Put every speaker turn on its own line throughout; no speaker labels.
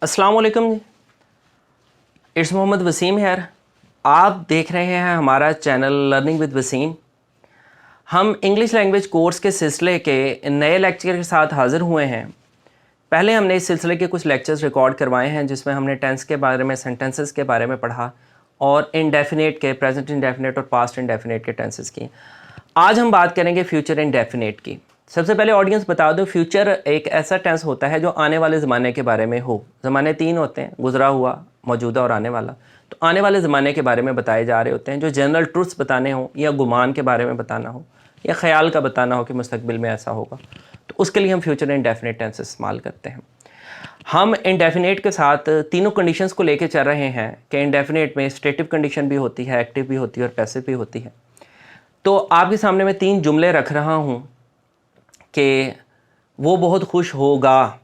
अस्सलाम वालेकुम, इट्स मोहम्मद वसीम है। आप देख रहे हैं हमारा चैनल लर्निंग विद वसीम। हम इंग्लिश लैंग्वेज कोर्स के सिलसिले के नए लेक्चर के साथ हाज़िर हुए हैं। पहले हमने इस सिलसिले के कुछ लेक्चर्स रिकॉर्ड करवाए हैं जिसमें हमने टेंस के बारे में, सेंटेंसेस के बारे में पढ़ा और इंडेफिनेट के, प्रेजेंट इंडेफिनेट और पास्ट इंडेफिनेट के टेंसेस की। आज हम बात करेंगे फ्यूचर इंडेफिनेट की। सबसे पहले ऑडियंस बता दो, फ्यूचर एक ऐसा टेंस होता है जो आने वाले ज़माने के बारे में हो। ज़माने तीन होते हैं, गुजरा हुआ, मौजूदा और आने वाला। तो आने वाले ज़माने के बारे में बताए जा रहे होते हैं, जो जनरल ट्रुथ्स बताने हो या गुमान के बारे में बताना हो या ख्याल का बताना हो कि मुस्तकबिल में ऐसा होगा, तो उसके लिए हम फ्यूचर इंडेफिनेट टेंस इस्तेमाल करते हैं। हम इंडेफिनेट के साथ तीनों कंडीशंस को लेके चल रहे हैं कि इंडेफिनेट में स्टेटिव कंडीशन भी होती है, एक्टिव भी होती है और पैसिव भी होती है। तो आपके सामने मैं तीन जुमले रख रहा हूँ कि वो बहुत खुश होगा,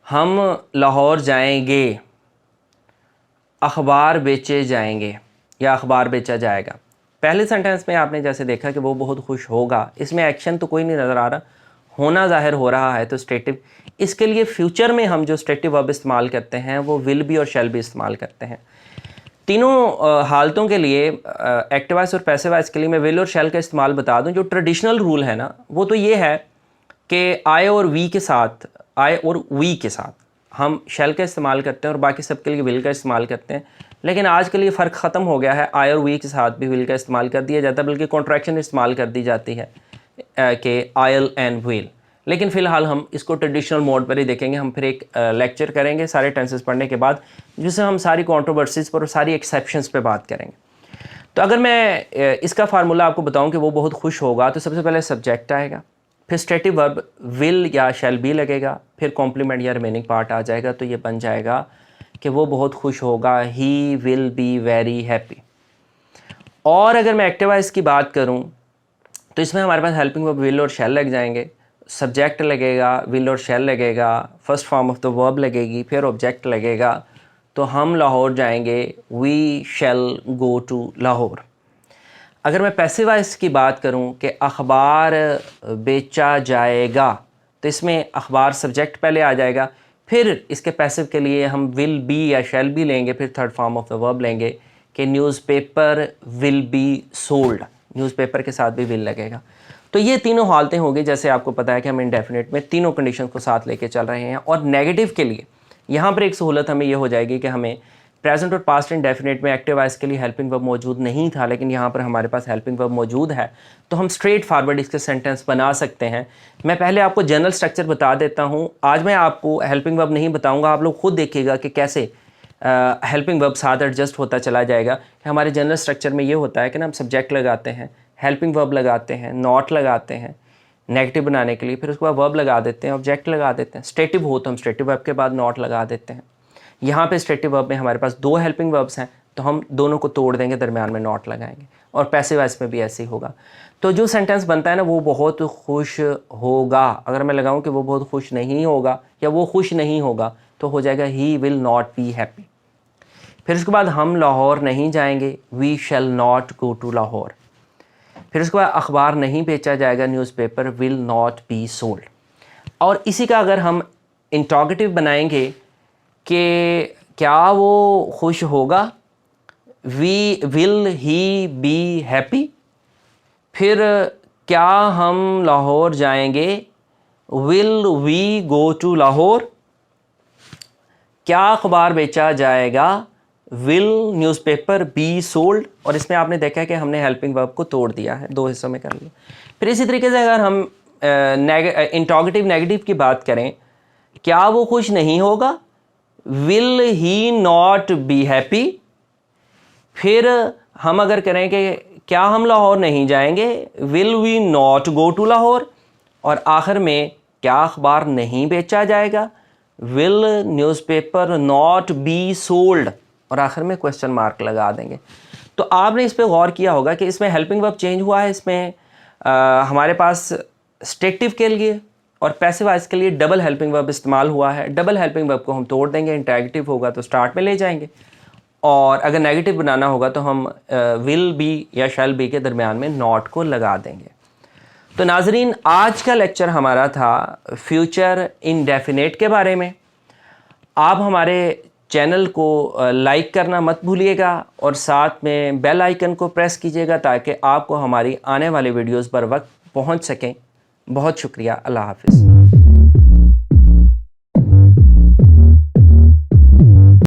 हम लाहौर जाएंगे, अखबार बेचे जाएंगे या अखबार बेचा जाएगा। पहले सेंटेंस में आपने जैसे देखा कि वो बहुत खुश होगा, इसमें एक्शन तो कोई नहीं नज़र आ रहा, होना जाहिर हो रहा है तो स्टेटिव। इसके लिए फ्यूचर में हम जो स्टेटिव वर्ब इस्तेमाल करते हैं वो विल बी और शैल बी इस्तेमाल करते हैं। तीनों हालतों के लिए, एक्टिव वॉइस और पैसिव वॉइस के लिए मैं विल और शैल का इस्तेमाल बता दूं। जो ट्रेडिशनल रूल है ना, वो तो ये है कि आई और वी के साथ, आई और वी के साथ हम शैल का इस्तेमाल करते हैं और बाकी सब के लिए विल का इस्तेमाल करते हैं। लेकिन आजकल ये फ़र्क ख़त्म हो गया है, आई और वी के साथ भी विल का इस्तेमाल कर दिया जाता है, बल्कि कॉन्ट्रैक्शन इस्तेमाल कर दी जाती है कि आयल एंड विल। लेकिन फ़िलहाल हम इसको ट्रेडिशनल मोड पर ही देखेंगे। हम फिर एक लेक्चर करेंगे सारे टेंसेस पढ़ने के बाद, जिससे हम सारी कंट्रोवर्सीज पर और सारी एक्सेप्शंस पे बात करेंगे। तो अगर मैं इसका फार्मूला आपको बताऊं कि वो बहुत खुश होगा, तो सबसे पहले सब्जेक्ट आएगा, फिर स्टेटिव वर्ब विल या शैल बी लगेगा, फिर कॉम्प्लीमेंट या रिमेनिंग पार्ट आ जाएगा। तो ये बन जाएगा कि वो बहुत खुश होगा, he will be very happy. और अगर मैं एक्टिव वॉइस की बात करूँ तो इसमें हमारे पास हेल्पिंग वर्ब विल और शैल लग जाएंगे, सब्जेक्ट लगेगा, विल और शैल लगेगा, first form of the verb लगेगी, फिर ऑब्जेक्ट लगेगा। तो हम लाहौर जाएंगे, we shall go to Lahore. अगर मैं पैसिव वॉइस की बात करूं कि अखबार बेचा जाएगा, तो इसमें अखबार सब्जेक्ट पहले आ जाएगा, फिर इसके पैसिव के लिए हम विल बी या शैल बी लेंगे, फिर third form of the verb लेंगे कि newspaper will be sold. Newspaper के साथ भी विल लगेगा। तो ये तीनों हालतें होंगी। जैसे आपको पता है कि हम इंडेफिनेट में तीनों कंडीशन को साथ लेके चल रहे हैं। और नेगेटिव के लिए यहाँ पर एक सहूलत हमें ये हो जाएगी कि हमें प्रेजेंट और पास्ट इंडेफिनेट में एक्टिव वॉइस के लिए हेल्पिंग वर्ब मौजूद नहीं था, लेकिन यहाँ पर हमारे पास हेल्पिंग वर्ब मौजूद है, तो हम स्ट्रेट फॉरवर्ड इसके सेंटेंस बना सकते हैं। मैं पहले आपको जनरल स्ट्रक्चर बता देता हूँ। आज मैं आपको हेल्पिंग वर्ब नहीं बताऊँगा, आप लोग खुद देखिएगा कि कैसे हेल्पिंग वर्ब साथ एडजस्ट होता चला जाएगा। कि हमारे जनरल स्ट्रक्चर में ये होता है कि ना, हम सब्जेक्ट लगाते हैं, हेल्पिंग वर्ब लगाते हैं, नॉट लगाते हैं नेगेटिव बनाने के लिए, फिर उसके बाद वर्ब लगा देते हैं, ऑब्जेक्ट लगा देते हैं। स्टेटिव हो तो हम स्टेटिव वर्ब के बाद नॉट लगा देते हैं। यहाँ पे स्टेटिव वर्ब में हमारे पास दो हेल्पिंग वर्ब्स हैं, तो हम दोनों को तोड़ देंगे, दरमियान में नॉट लगाएंगे। और पैसिव वॉइस में भी ऐसे ही होगा। तो जो सेंटेंस बनता है ना, वो बहुत खुश होगा। अगर मैं लगाऊं कि वो बहुत खुश नहीं होगा या वो खुश नहीं होगा, तो हो जाएगा he will not be happy. फिर उसके बाद हम लाहौर नहीं जाएंगे, we shall not go to Lahore. फिर उसके बाद अखबार नहीं बेचा जाएगा, newspaper will not be sold. और इसी का अगर हम इंटरोगेटिव बनाएंगे कि क्या वो खुश होगा, विल ही बी हैप्पी। फिर क्या हम लाहौर जाएंगे, will we go to Lahore. क्या अखबार बेचा जाएगा, विल न्यूज़पेपर बी सोल्ड। और इसमें आपने देखा है कि हमने हेल्पिंग वर्ब को तोड़ दिया है, दो हिस्सों में कर लिया। फिर इसी तरीके से अगर हम इंटरोगेटिव नेगेटिव की बात करें, क्या वो खुश नहीं होगा, will he not be happy. फिर हम अगर करें कि क्या हम लाहौर नहीं जाएंगे, will we not go to Lahore. और आखिर में क्या अखबार नहीं बेचा जाएगा, will newspaper not be sold. और आखिर में क्वेश्चन मार्क लगा देंगे। तो आपने इस पर गौर किया होगा कि इसमें हेल्पिंग वर्ब चेंज हुआ है। इसमें हमारे पास स्टेटिव के लिए और पैसिव वॉइस के लिए डबल हेल्पिंग वर्ब इस्तेमाल हुआ है। डबल हेल्पिंग वर्ब को हम तोड़ देंगे, इंटरेक्टिव होगा तो स्टार्ट में ले जाएंगे, और अगर नेगेटिव बनाना होगा तो हम विल बी या शैल बी के दरमियान में नॉट को लगा देंगे। तो नाजरीन, आज का लेक्चर हमारा था फ्यूचर इंडेफिनेट के बारे में। आप हमारे चैनल को लाइक करना मत भूलिएगा और साथ में बेल आइकन को प्रेस कीजिएगा ताकि आपको हमारी आने वाली वीडियोस पर वक्त पहुंच सकें। बहुत शुक्रिया। अल्लाह हाफ़िज़।